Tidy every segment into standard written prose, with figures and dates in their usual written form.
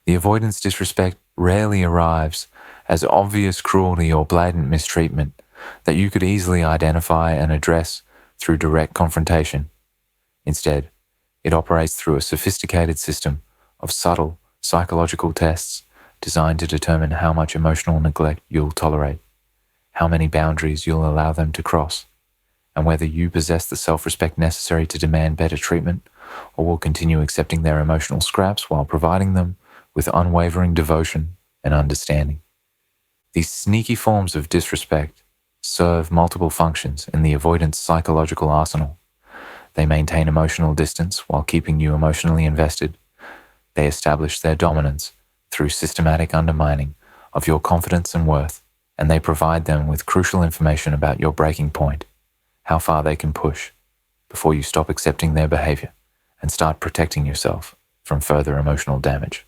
The avoidance disrespect rarely arrives as obvious cruelty or blatant mistreatment that you could easily identify and address through direct confrontation. Instead, it operates through a sophisticated system of subtle psychological tests designed to determine how much emotional neglect you'll tolerate, how many boundaries you'll allow them to cross, and whether you possess the self-respect necessary to demand better treatment or will continue accepting their emotional scraps while providing them with unwavering devotion and understanding. These sneaky forms of disrespect serve multiple functions in the avoidance psychological arsenal. They maintain emotional distance while keeping you emotionally invested. They establish their dominance through systematic undermining of your confidence and worth, and they provide them with crucial information about your breaking point, how far they can push, before you stop accepting their behavior and start protecting yourself from further emotional damage.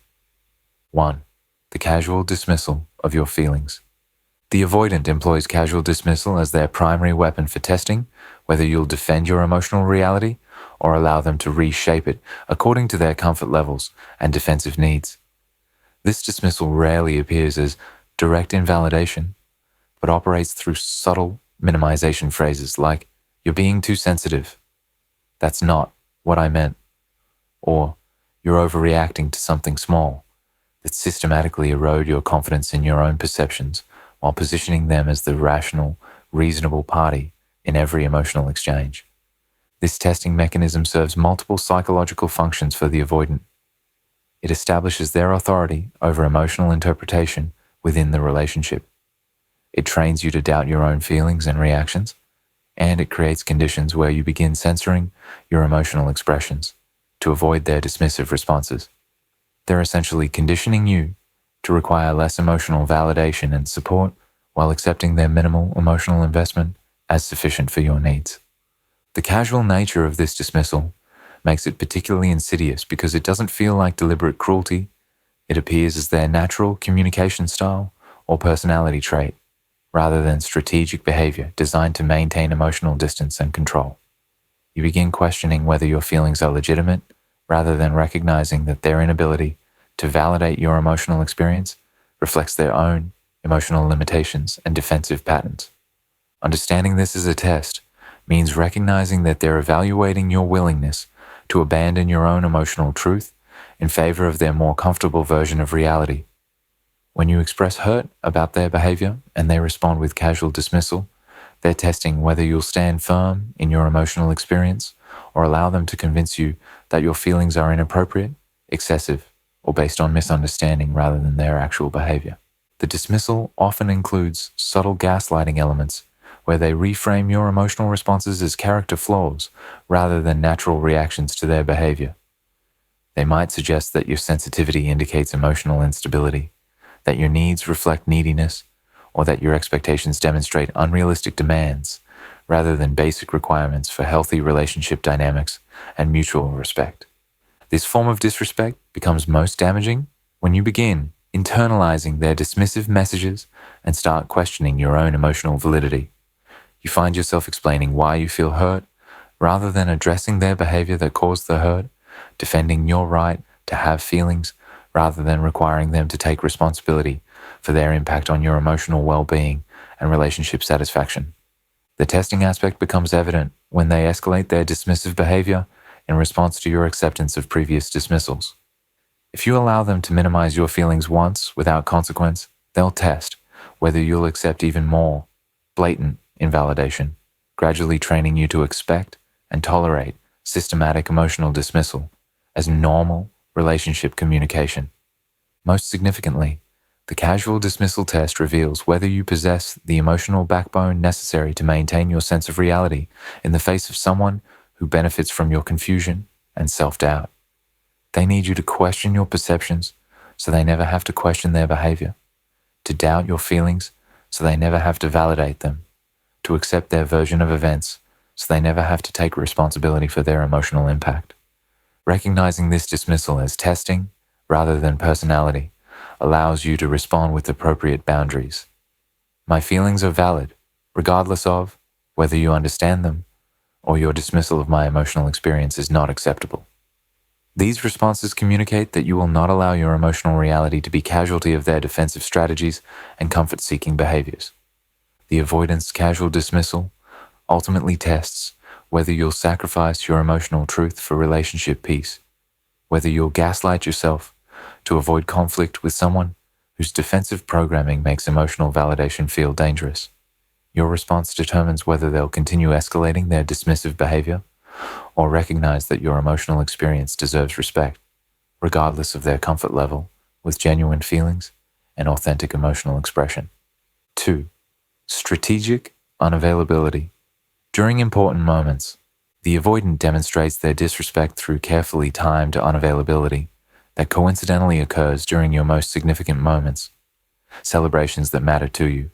1. The casual dismissal of your feelings. The avoidant employs casual dismissal as their primary weapon for testing whether you'll defend your emotional reality or allow them to reshape it according to their comfort levels and defensive needs. This dismissal rarely appears as direct invalidation, but operates through subtle minimization phrases like, "You're being too sensitive," "That's not what I meant," or "You're overreacting to something small," that systematically erode your confidence in your own perceptions while positioning them as the rational, reasonable party in every emotional exchange. This testing mechanism serves multiple psychological functions for the avoidant. It establishes their authority over emotional interpretation within the relationship. It trains you to doubt your own feelings and reactions, and it creates conditions where you begin censoring your emotional expressions to avoid their dismissive responses. They're essentially conditioning you to require less emotional validation and support while accepting their minimal emotional investment as sufficient for your needs. The casual nature of this dismissal makes it particularly insidious because it doesn't feel like deliberate cruelty. It appears as their natural communication style or personality trait, rather than strategic behavior designed to maintain emotional distance and control. You begin questioning whether your feelings are legitimate, rather than recognizing that their inability to validate your emotional experience reflects their own emotional limitations and defensive patterns. Understanding this as a test means recognizing that they're evaluating your willingness to abandon your own emotional truth in favor of their more comfortable version of reality. When you express hurt about their behavior and they respond with casual dismissal, they're testing whether you'll stand firm in your emotional experience or allow them to convince you that your feelings are inappropriate, excessive, or based on misunderstanding rather than their actual behavior. The dismissal often includes subtle gaslighting elements where they reframe your emotional responses as character flaws rather than natural reactions to their behavior. They might suggest that your sensitivity indicates emotional instability, that your needs reflect neediness, or that your expectations demonstrate unrealistic demands rather than basic requirements for healthy relationship dynamics and mutual respect. This form of disrespect becomes most damaging when you begin internalizing their dismissive messages and start questioning your own emotional validity. You find yourself explaining why you feel hurt rather than addressing their behavior that caused the hurt, defending your right to have feelings rather than requiring them to take responsibility for their impact on your emotional well-being and relationship satisfaction. The testing aspect becomes evident when they escalate their dismissive behavior in response to your acceptance of previous dismissals. If you allow them to minimize your feelings once without consequence, they'll test whether you'll accept even more blatant invalidation, gradually training you to expect and tolerate systematic emotional dismissal as normal relationship communication. Most significantly, the casual dismissal test reveals whether you possess the emotional backbone necessary to maintain your sense of reality in the face of someone who benefits from your confusion and self-doubt. They need you to question your perceptions so they never have to question their behavior, to doubt your feelings so they never have to validate them, to accept their version of events so they never have to take responsibility for their emotional impact. Recognizing this dismissal as testing rather than personality allows you to respond with appropriate boundaries. My feelings are valid, regardless of whether you understand them or your dismissal of my emotional experience is not acceptable. These responses communicate that you will not allow your emotional reality to be casualty of their defensive strategies and comfort-seeking behaviors. The avoidance casual dismissal ultimately tests whether you'll sacrifice your emotional truth for relationship peace, whether you'll gaslight yourself to avoid conflict with someone whose defensive programming makes emotional validation feel dangerous. Your response determines whether they'll continue escalating their dismissive behavior or recognize that your emotional experience deserves respect, regardless of their comfort level, with genuine feelings and authentic emotional expression. 2. Strategic unavailability. During important moments, the avoidant demonstrates their disrespect through carefully timed unavailability that coincidentally occurs during your most significant moments, celebrations that matter to you,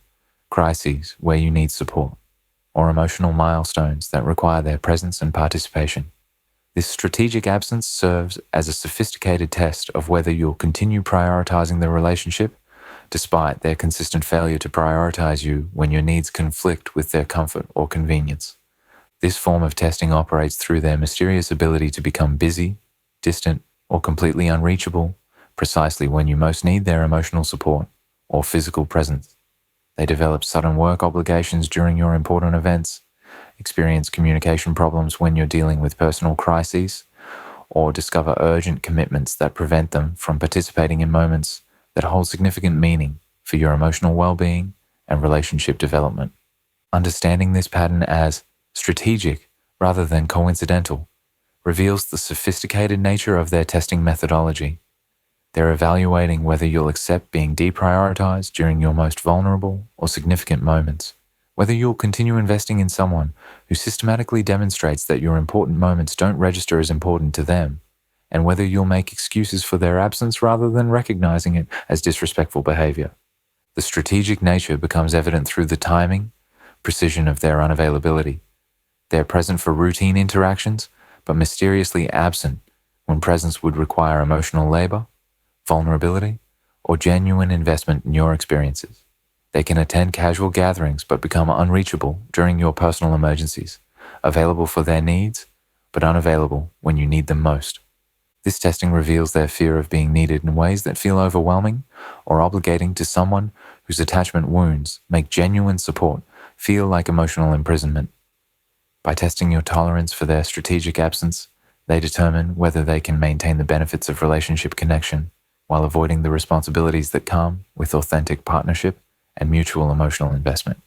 crises where you need support, or emotional milestones that require their presence and participation. This strategic absence serves as a sophisticated test of whether you'll continue prioritizing the relationship despite their consistent failure to prioritize you when your needs conflict with their comfort or convenience. This form of testing operates through their mysterious ability to become busy, distant, or completely unreachable precisely when you most need their emotional support or physical presence. They develop sudden work obligations during your important events, experience communication problems when you're dealing with personal crises, or discover urgent commitments that prevent them from participating in moments that hold significant meaning for your emotional well-being and relationship development. Understanding this pattern as strategic rather than coincidental reveals the sophisticated nature of their testing methodology. They're evaluating whether you'll accept being deprioritized during your most vulnerable or significant moments, whether you'll continue investing in someone who systematically demonstrates that your important moments don't register as important to them, and whether you'll make excuses for their absence rather than recognizing it as disrespectful behavior. The strategic nature becomes evident through the timing, precision of their unavailability. They're present for routine interactions, but mysteriously absent when presence would require emotional labor, vulnerability, or genuine investment in your experiences. They can attend casual gatherings but become unreachable during your personal emergencies, available for their needs, but unavailable when you need them most. This testing reveals their fear of being needed in ways that feel overwhelming or obligating to someone whose attachment wounds make genuine support feel like emotional imprisonment. By testing your tolerance for their strategic absence, they determine whether they can maintain the benefits of relationship connection while avoiding the responsibilities that come with authentic partnership and mutual emotional investment.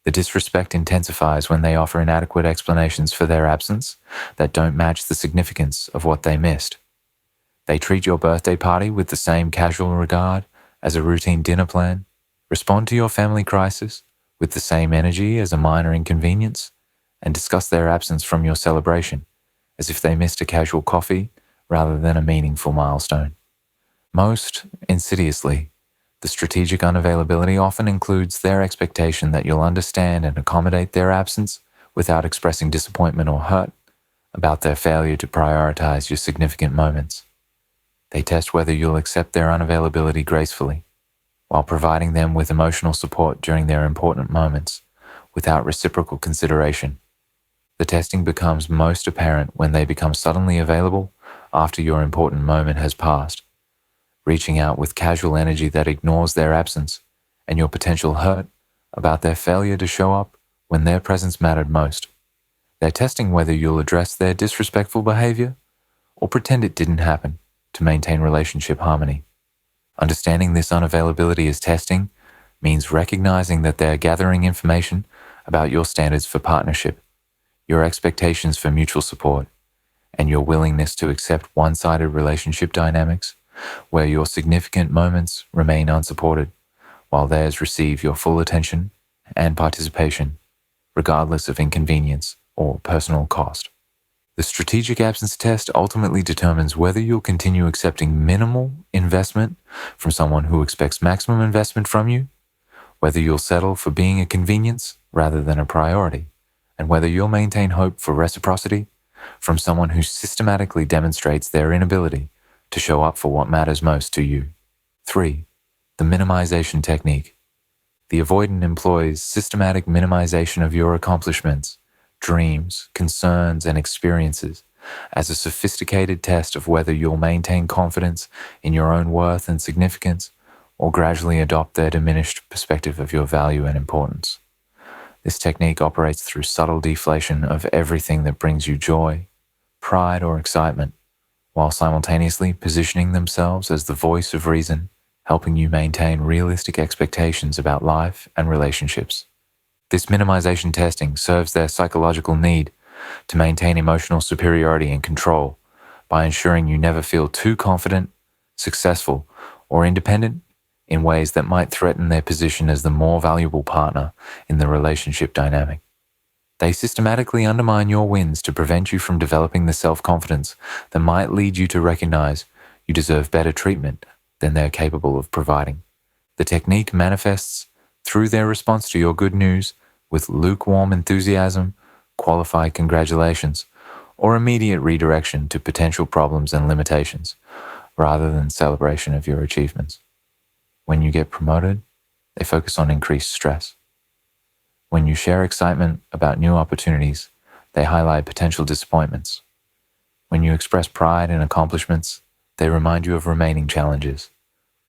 The disrespect intensifies when they offer inadequate explanations for their absence that don't match the significance of what they missed. They treat your birthday party with the same casual regard as a routine dinner plan, respond to your family crisis with the same energy as a minor inconvenience, and discuss their absence from your celebration as if they missed a casual coffee rather than a meaningful milestone. Most insidiously, the strategic unavailability often includes their expectation that you'll understand and accommodate their absence without expressing disappointment or hurt about their failure to prioritize your significant moments. They test whether you'll accept their unavailability gracefully, while providing them with emotional support during their important moments without reciprocal consideration. The testing becomes most apparent when they become suddenly available after your important moment has passed, reaching out with casual energy that ignores their absence and your potential hurt about their failure to show up when their presence mattered most. They're testing whether you'll address their disrespectful behavior or pretend it didn't happen to maintain relationship harmony. Understanding this unavailability as testing means recognizing that they're gathering information about your standards for partnership, your expectations for mutual support, and your willingness to accept one-sided relationship dynamics where your significant moments remain unsupported while theirs receive your full attention and participation, regardless of inconvenience or personal cost. The strategic absence test ultimately determines whether you'll continue accepting minimal investment from someone who expects maximum investment from you, whether you'll settle for being a convenience rather than a priority, and whether you'll maintain hope for reciprocity from someone who systematically demonstrates their inability to show up for what matters most to you. 3. The minimization technique. The avoidant employs systematic minimization of your accomplishments, dreams, concerns, and experiences as a sophisticated test of whether you'll maintain confidence in your own worth and significance or gradually adopt their diminished perspective of your value and importance. This technique operates through subtle deflation of everything that brings you joy, pride, or excitement, while simultaneously positioning themselves as the voice of reason, helping you maintain realistic expectations about life and relationships. This minimization testing serves their psychological need to maintain emotional superiority and control by ensuring you never feel too confident, successful, or independent in ways that might threaten their position as the more valuable partner in the relationship dynamic. They systematically undermine your wins to prevent you from developing the self-confidence that might lead you to recognize you deserve better treatment than they're capable of providing. The technique manifests through their response to your good news with lukewarm enthusiasm, qualified congratulations, or immediate redirection to potential problems and limitations, rather than celebration of your achievements. When you get promoted, they focus on increased stress. When you share excitement about new opportunities, they highlight potential disappointments. When you express pride in accomplishments, they remind you of remaining challenges.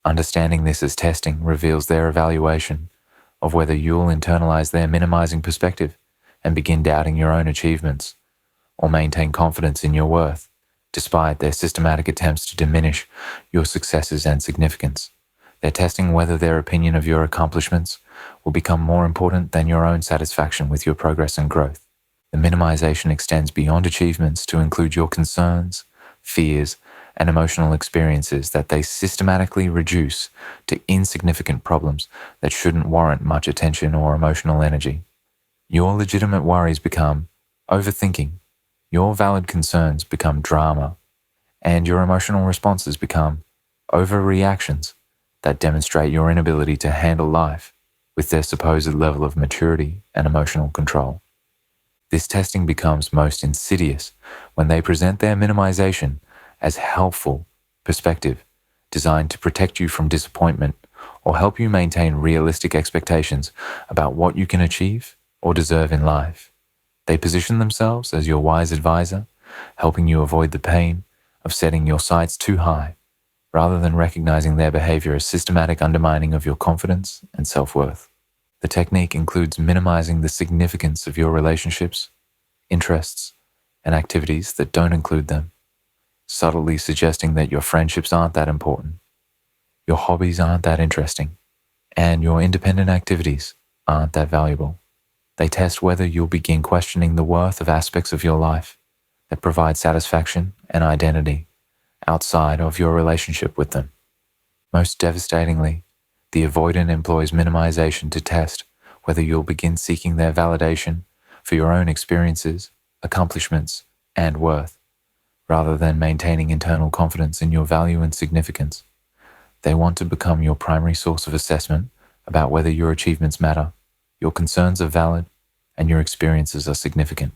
Understanding this as testing reveals their evaluation of whether you'll internalize their minimizing perspective and begin doubting your own achievements, or maintain confidence in your worth, despite their systematic attempts to diminish your successes and significance. They're testing whether their opinion of your accomplishments will become more important than your own satisfaction with your progress and growth. The minimization extends beyond achievements to include your concerns, fears, and emotional experiences that they systematically reduce to insignificant problems that shouldn't warrant much attention or emotional energy. Your legitimate worries become overthinking, your valid concerns become drama, and your emotional responses become overreactions that demonstrate your inability to handle life with their supposed level of maturity and emotional control. This testing becomes most insidious when they present their minimization as helpful perspective designed to protect you from disappointment or help you maintain realistic expectations about what you can achieve or deserve in life. They position themselves as your wise advisor, helping you avoid the pain of setting your sights too high, rather than recognizing their behavior as systematic undermining of your confidence and self-worth. The technique includes minimizing the significance of your relationships, interests, and activities that don't include them, subtly suggesting that your friendships aren't that important, your hobbies aren't that interesting, and your independent activities aren't that valuable. They test whether you'll begin questioning the worth of aspects of your life that provide satisfaction and identity outside of your relationship with them. Most devastatingly, the avoidant employs minimization to test whether you'll begin seeking their validation for your own experiences, accomplishments, and worth, rather than maintaining internal confidence in your value and significance. They want to become your primary source of assessment about whether your achievements matter, your concerns are valid, and your experiences are significant.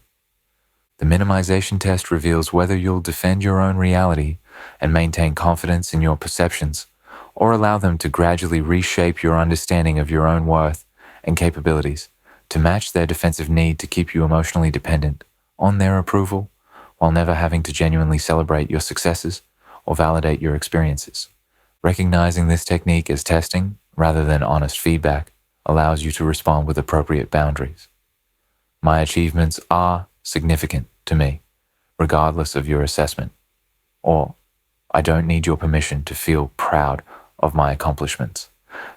The minimization test reveals whether you'll defend your own reality and maintain confidence in your perceptions, or allow them to gradually reshape your understanding of your own worth and capabilities to match their defensive need to keep you emotionally dependent on their approval while never having to genuinely celebrate your successes or validate your experiences. Recognizing this technique as testing rather than honest feedback allows you to respond with appropriate boundaries. My achievements are significant to me, regardless of your assessment. Or, I don't need your permission to feel proud of my accomplishments.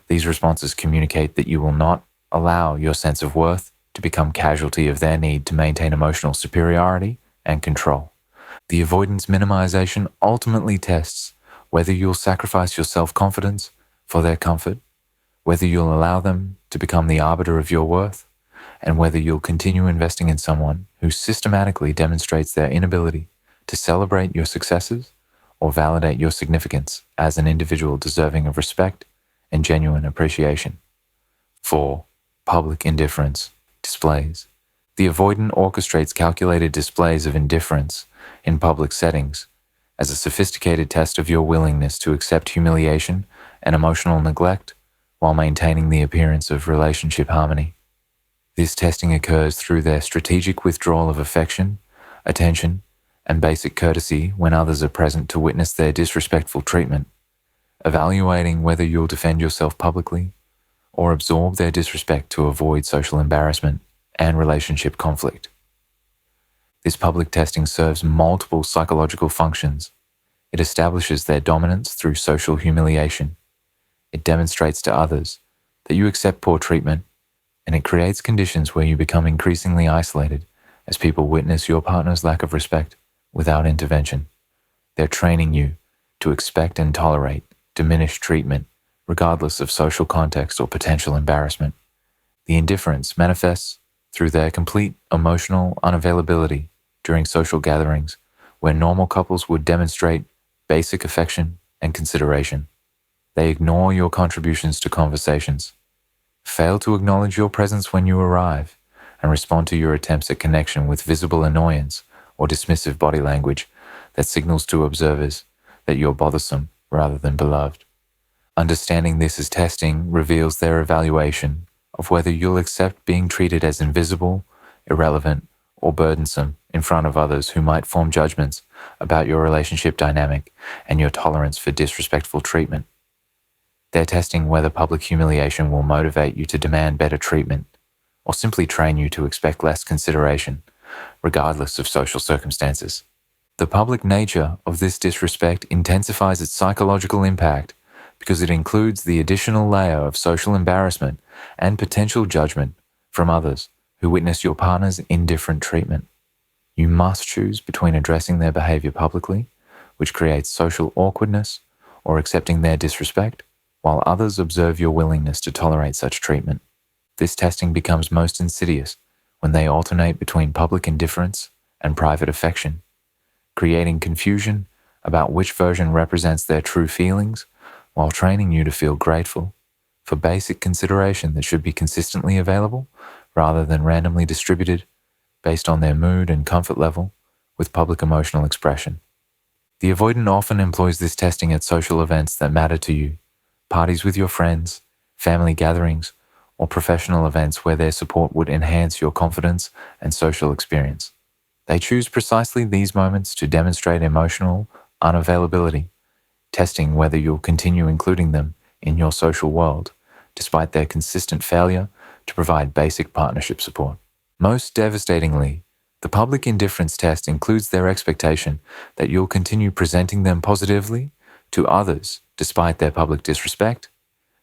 These responses communicate that you will not allow your sense of worth to become casualty of their need to maintain emotional superiority and control. The avoidance minimization ultimately tests whether you'll sacrifice your self-confidence for their comfort, whether you'll allow them to become the arbiter of your worth, and whether you'll continue investing in someone who systematically demonstrates their inability to celebrate your successes or validate your significance as an individual deserving of respect and genuine appreciation. 4. Public indifference displays. The avoidant orchestrates calculated displays of indifference in public settings as a sophisticated test of your willingness to accept humiliation and emotional neglect while maintaining the appearance of relationship harmony. This testing occurs through their strategic withdrawal of affection, attention, and basic courtesy when others are present to witness their disrespectful treatment, evaluating whether you'll defend yourself publicly or absorb their disrespect to avoid social embarrassment and relationship conflict. This public testing serves multiple psychological functions. It establishes their dominance through social humiliation. It demonstrates to others that you accept poor treatment, and it creates conditions where you become increasingly isolated as people witness your partner's lack of respect without intervention. They're training you to expect and tolerate diminished treatment regardless of social context or potential embarrassment. The indifference manifests through their complete emotional unavailability during social gatherings where normal couples would demonstrate basic affection and consideration. They ignore your contributions to conversations, fail to acknowledge your presence when you arrive, and respond to your attempts at connection with visible annoyance or dismissive body language that signals to observers that you're bothersome rather than beloved. Understanding this as testing reveals their evaluation of whether you'll accept being treated as invisible, irrelevant, or burdensome in front of others who might form judgments about your relationship dynamic and your tolerance for disrespectful treatment. They're testing whether public humiliation will motivate you to demand better treatment or simply train you to expect less consideration, regardless of social circumstances. The public nature of this disrespect intensifies its psychological impact because it includes the additional layer of social embarrassment and potential judgment from others who witness your partner's indifferent treatment. You must choose between addressing their behavior publicly, which creates social awkwardness, or accepting their disrespect, while others observe your willingness to tolerate such treatment. This testing becomes most insidious when they alternate between public indifference and private affection, creating confusion about which version represents their true feelings, while training you to feel grateful for basic consideration that should be consistently available rather than randomly distributed based on their mood and comfort level with public emotional expression. The avoidant often employs this testing at social events that matter to you, parties with your friends, family gatherings, or professional events where their support would enhance your confidence and social experience. They choose precisely these moments to demonstrate emotional unavailability, testing whether you'll continue including them in your social world, despite their consistent failure to provide basic partnership support. Most devastatingly, the public indifference test includes their expectation that you'll continue presenting them positively to others despite their public disrespect,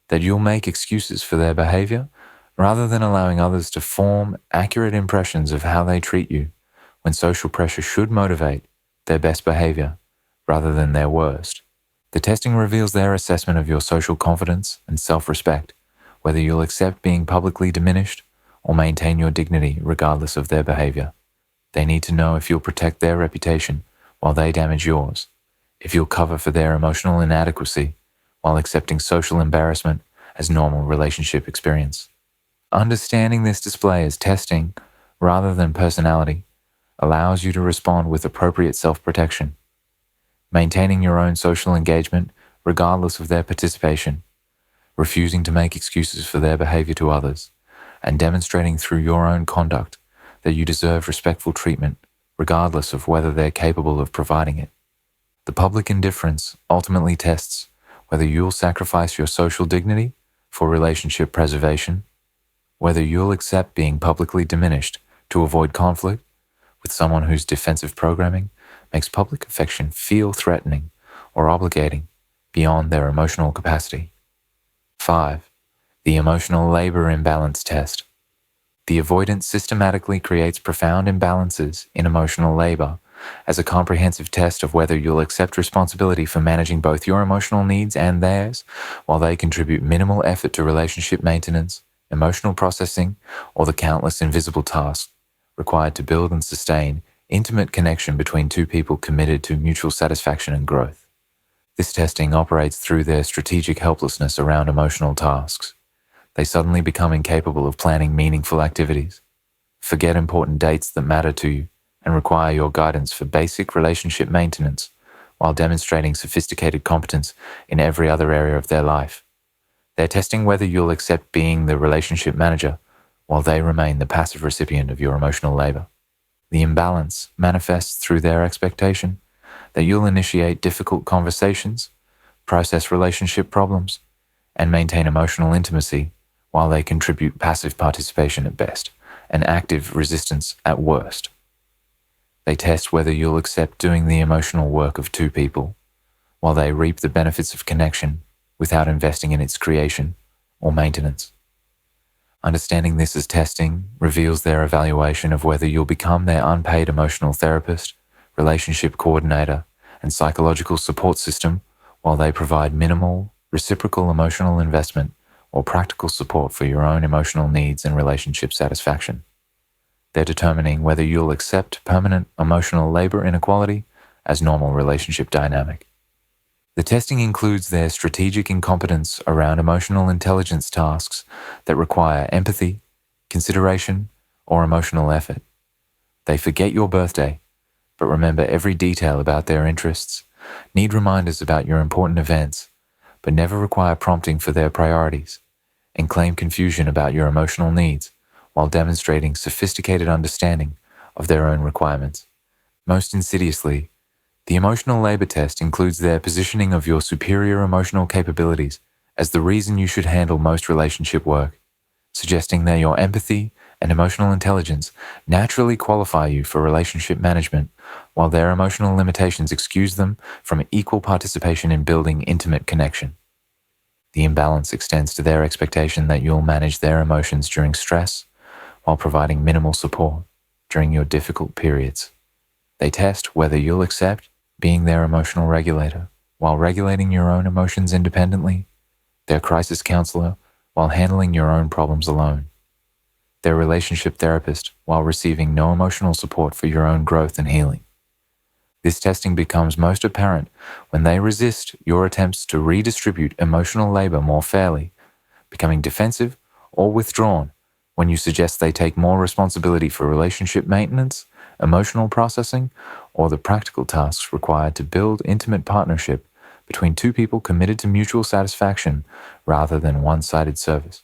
that you'll make excuses for their behavior rather than allowing others to form accurate impressions of how they treat you, when social pressure should motivate their best behavior rather than their worst. The testing reveals their assessment of your social confidence and self-respect, whether you'll accept being publicly diminished or maintain your dignity regardless of their behavior. They need to know if you'll protect their reputation while they damage yours, if you'll cover for their emotional inadequacy while accepting social embarrassment as normal relationship experience. Understanding this display as testing rather than personality allows you to respond with appropriate self-protection, maintaining your own social engagement regardless of their participation, refusing to make excuses for their behavior to others, and demonstrating through your own conduct that you deserve respectful treatment regardless of whether they're capable of providing it. The public indifference ultimately tests whether you'll sacrifice your social dignity for relationship preservation, whether you'll accept being publicly diminished to avoid conflict with someone whose defensive programming makes public affection feel threatening or obligating beyond their emotional capacity. 5. The emotional labor imbalance test. The avoidant systematically creates profound imbalances in emotional labor as a comprehensive test of whether you'll accept responsibility for managing both your emotional needs and theirs, while they contribute minimal effort to relationship maintenance, emotional processing, or the countless invisible tasks required to build and sustain intimate connection between two people committed to mutual satisfaction and growth. This testing operates through their strategic helplessness around emotional tasks. They suddenly become incapable of planning meaningful activities, forget important dates that matter to you, and require your guidance for basic relationship maintenance while demonstrating sophisticated competence in every other area of their life. They're testing whether you'll accept being the relationship manager while they remain the passive recipient of your emotional labor. The imbalance manifests through their expectation that you'll initiate difficult conversations, process relationship problems, and maintain emotional intimacy while they contribute passive participation at best and active resistance at worst. They test whether you'll accept doing the emotional work of two people while they reap the benefits of connection without investing in its creation or maintenance. Understanding this as testing reveals their evaluation of whether you'll become their unpaid emotional therapist, relationship coordinator, and psychological support system while they provide minimal, reciprocal emotional investment or practical support for your own emotional needs and relationship satisfaction. They're determining whether you'll accept permanent emotional labor inequality as normal relationship dynamic. The testing includes their strategic incompetence around emotional intelligence tasks that require empathy, consideration, or emotional effort. They forget your birthday, but remember every detail about their interests, need reminders about your important events, but never require prompting for their priorities, and claim confusion about your emotional needs while demonstrating sophisticated understanding of their own requirements. Most insidiously, the emotional labor test includes their positioning of your superior emotional capabilities as the reason you should handle most relationship work, suggesting that your empathy and emotional intelligence naturally qualify you for relationship management, while their emotional limitations excuse them from equal participation in building intimate connection. The imbalance extends to their expectation that you'll manage their emotions during stress while providing minimal support during your difficult periods. They test whether you'll accept being their emotional regulator while regulating your own emotions independently, their crisis counselor while handling your own problems alone, their relationship therapist while receiving no emotional support for your own growth and healing. This testing becomes most apparent when they resist your attempts to redistribute emotional labor more fairly, becoming defensive or withdrawn when you suggest they take more responsibility for relationship maintenance, emotional processing, or the practical tasks required to build intimate partnership between two people committed to mutual satisfaction rather than one-sided service.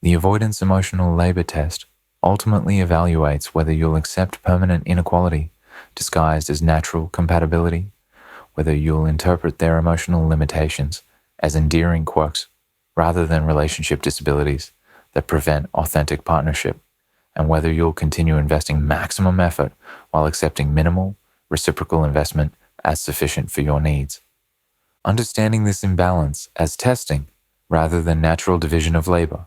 The avoidance emotional labor test ultimately evaluates whether you'll accept permanent inequality disguised as natural compatibility, whether you'll interpret their emotional limitations as endearing quirks rather than relationship disabilities that prevent authentic partnership, and whether you'll continue investing maximum effort while accepting minimal, reciprocal investment as sufficient for your needs. Understanding this imbalance as testing rather than natural division of labor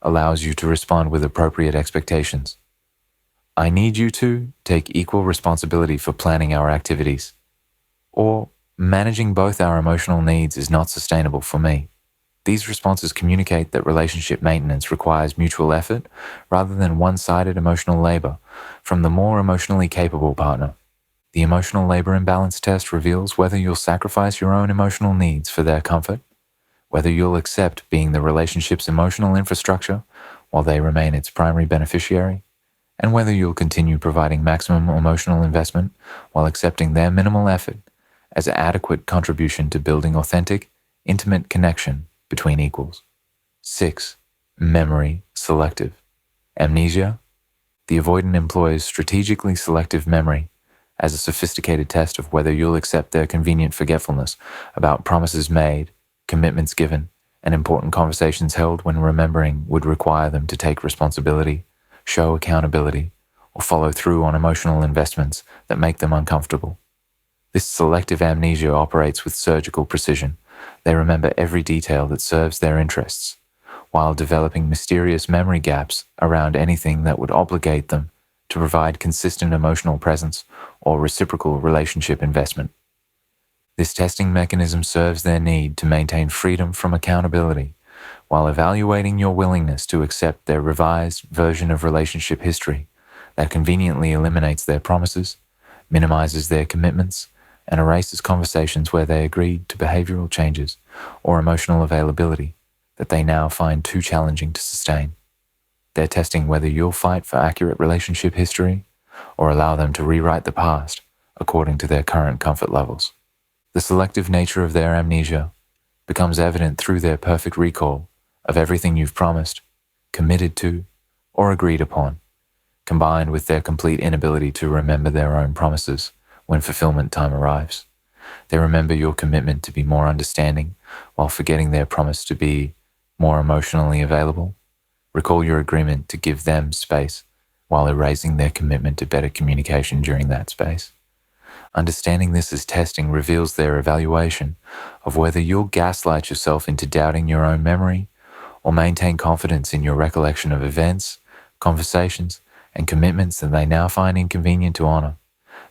allows you to respond with appropriate expectations. I need you to take equal responsibility for planning our activities, or managing both our emotional needs is not sustainable for me. These responses communicate that relationship maintenance requires mutual effort rather than one-sided emotional labor from the more emotionally capable partner. The emotional labor imbalance test reveals whether you'll sacrifice your own emotional needs for their comfort, whether you'll accept being the relationship's emotional infrastructure while they remain its primary beneficiary, and whether you'll continue providing maximum emotional investment while accepting their minimal effort as an adequate contribution to building authentic, intimate connection between equals. 6. Memory selective. Amnesia. The avoidant employs strategically selective memory as a sophisticated test of whether you'll accept their convenient forgetfulness about promises made, commitments given, and important conversations held when remembering would require them to take responsibility, show accountability, or follow through on emotional investments that make them uncomfortable. This selective amnesia operates with surgical precision. They remember every detail that serves their interests, while developing mysterious memory gaps around anything that would obligate them to provide consistent emotional presence or reciprocal relationship investment. This testing mechanism serves their need to maintain freedom from accountability while evaluating your willingness to accept their revised version of relationship history that conveniently eliminates their promises, minimizes their commitments, and erases conversations where they agreed to behavioral changes or emotional availability that they now find too challenging to sustain. They're testing whether you'll fight for accurate relationship history or allow them to rewrite the past according to their current comfort levels. The selective nature of their amnesia becomes evident through their perfect recall of everything you've promised, committed to, or agreed upon, combined with their complete inability to remember their own promises when fulfillment time arrives. They remember your commitment to be more understanding while forgetting their promise to be more emotionally available. Recall your agreement to give them space while erasing their commitment to better communication during that space. Understanding this as testing reveals their evaluation of whether you'll gaslight yourself into doubting your own memory or maintain confidence in your recollection of events, conversations, and commitments that they now find inconvenient to honor.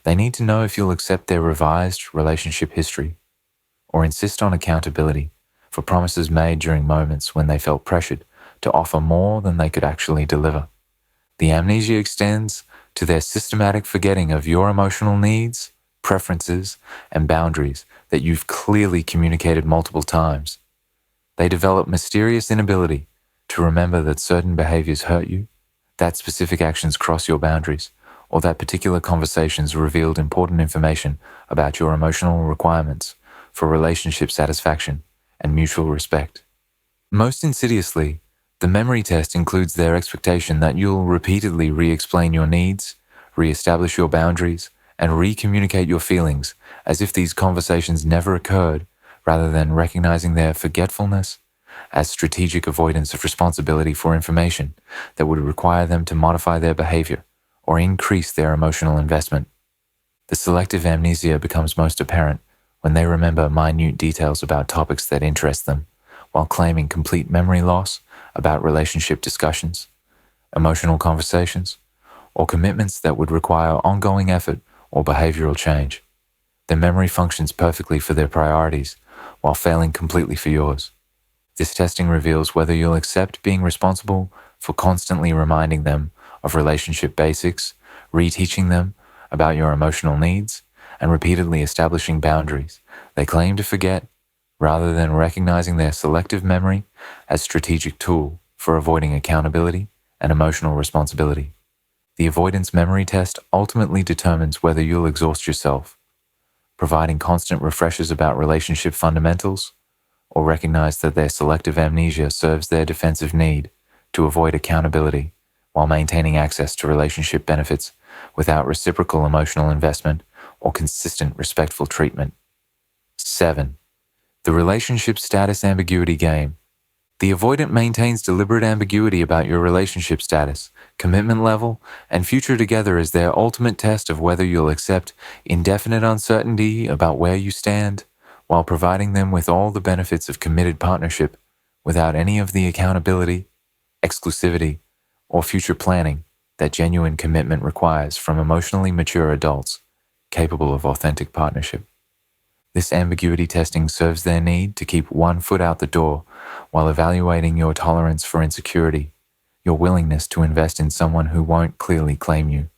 They need to know if you'll accept their revised relationship history or insist on accountability for promises made during moments when they felt pressured to offer more than they could actually deliver. The amnesia extends to their systematic forgetting of your emotional needs, preferences, and boundaries that you've clearly communicated multiple times. They develop mysterious inability to remember that certain behaviors hurt you, that specific actions cross your boundaries, or that particular conversations revealed important information about your emotional requirements for relationship satisfaction and mutual respect. Most insidiously, the memory test includes their expectation that you'll repeatedly re-explain your needs, re-establish your boundaries, and re-communicate your feelings as if these conversations never occurred, rather than recognizing their forgetfulness as strategic avoidance of responsibility for information that would require them to modify their behavior or increase their emotional investment. The selective amnesia becomes most apparent when they remember minute details about topics that interest them, while claiming complete memory loss about relationship discussions, emotional conversations, or commitments that would require ongoing effort or behavioral change. Their memory functions perfectly for their priorities while failing completely for yours. This testing reveals whether you'll accept being responsible for constantly reminding them of relationship basics, reteaching them about your emotional needs, and repeatedly establishing boundaries they claim to forget, rather than recognizing their selective memory as strategic tool for avoiding accountability and emotional responsibility. The avoidance memory test ultimately determines whether you'll exhaust yourself, providing constant refreshers about relationship fundamentals, or recognize that their selective amnesia serves their defensive need to avoid accountability while maintaining access to relationship benefits without reciprocal emotional investment or consistent respectful treatment. 7. The relationship status ambiguity game. The avoidant maintains deliberate ambiguity about your relationship status, commitment level, and future together as their ultimate test of whether you'll accept indefinite uncertainty about where you stand, while providing them with all the benefits of committed partnership without any of the accountability, exclusivity, or future planning that genuine commitment requires from emotionally mature adults capable of authentic partnership. This ambiguity testing serves their need to keep one foot out the door while evaluating your tolerance for insecurity, your willingness to invest in someone who won't clearly claim you,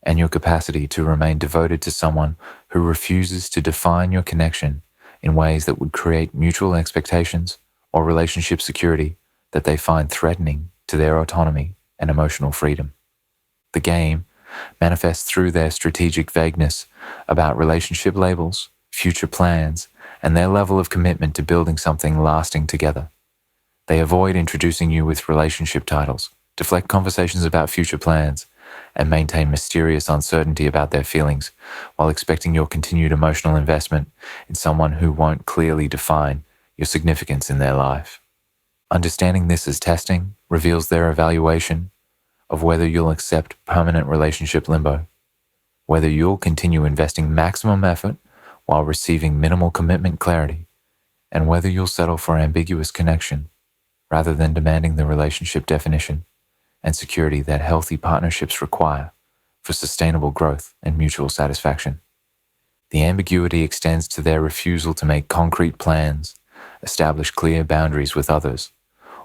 and your capacity to remain devoted to someone who refuses to define your connection in ways that would create mutual expectations or relationship security that they find threatening to their autonomy and emotional freedom. The game manifests through their strategic vagueness about relationship labels, future plans, and their level of commitment to building something lasting together. They avoid introducing you with relationship titles, deflect conversations about future plans, and maintain mysterious uncertainty about their feelings while expecting your continued emotional investment in someone who won't clearly define your significance in their life. Understanding this as testing reveals their evaluation of whether you'll accept permanent relationship limbo, whether you'll continue investing maximum effort while receiving minimal commitment clarity, and whether you'll settle for ambiguous connection rather than demanding the relationship definition and security that healthy partnerships require for sustainable growth and mutual satisfaction. The ambiguity extends to their refusal to make concrete plans, establish clear boundaries with others,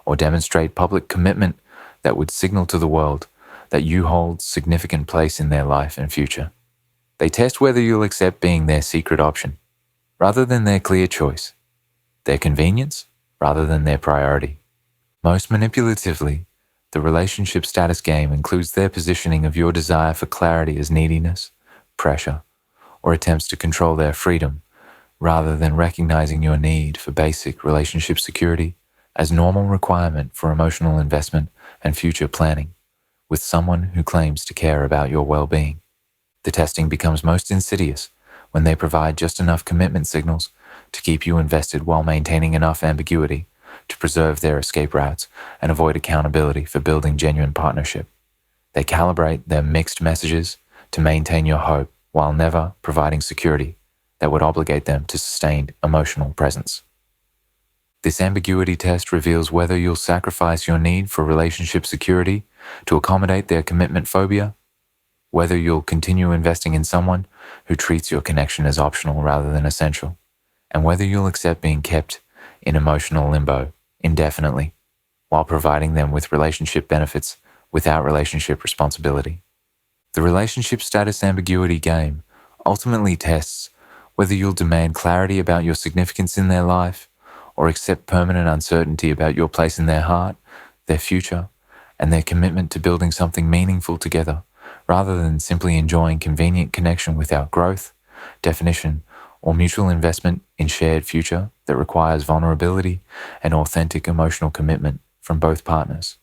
or demonstrate public commitment that would signal to the world that you hold significant place in their life and future. They test whether you'll accept being their secret option, rather than their clear choice, their convenience, rather than their priority. Most manipulatively, the relationship status game includes their positioning of your desire for clarity as neediness, pressure, or attempts to control their freedom, rather than recognizing your need for basic relationship security as normal requirement for emotional investment and future planning, with someone who claims to care about your well-being. The testing becomes most insidious when they provide just enough commitment signals to keep you invested while maintaining enough ambiguity to preserve their escape routes and avoid accountability for building genuine partnership. They calibrate their mixed messages to maintain your hope while never providing security that would obligate them to sustained emotional presence. This ambiguity test reveals whether you'll sacrifice your need for relationship security to accommodate their commitment phobia, whether you'll continue investing in someone who treats your connection as optional rather than essential, and whether you'll accept being kept in emotional limbo indefinitely while providing them with relationship benefits without relationship responsibility. The relationship status ambiguity game ultimately tests whether you'll demand clarity about your significance in their life or accept permanent uncertainty about your place in their heart, their future, and their commitment to building something meaningful together, rather than simply enjoying convenient connection without growth, definition, or mutual investment in shared future that requires vulnerability and authentic emotional commitment from both partners.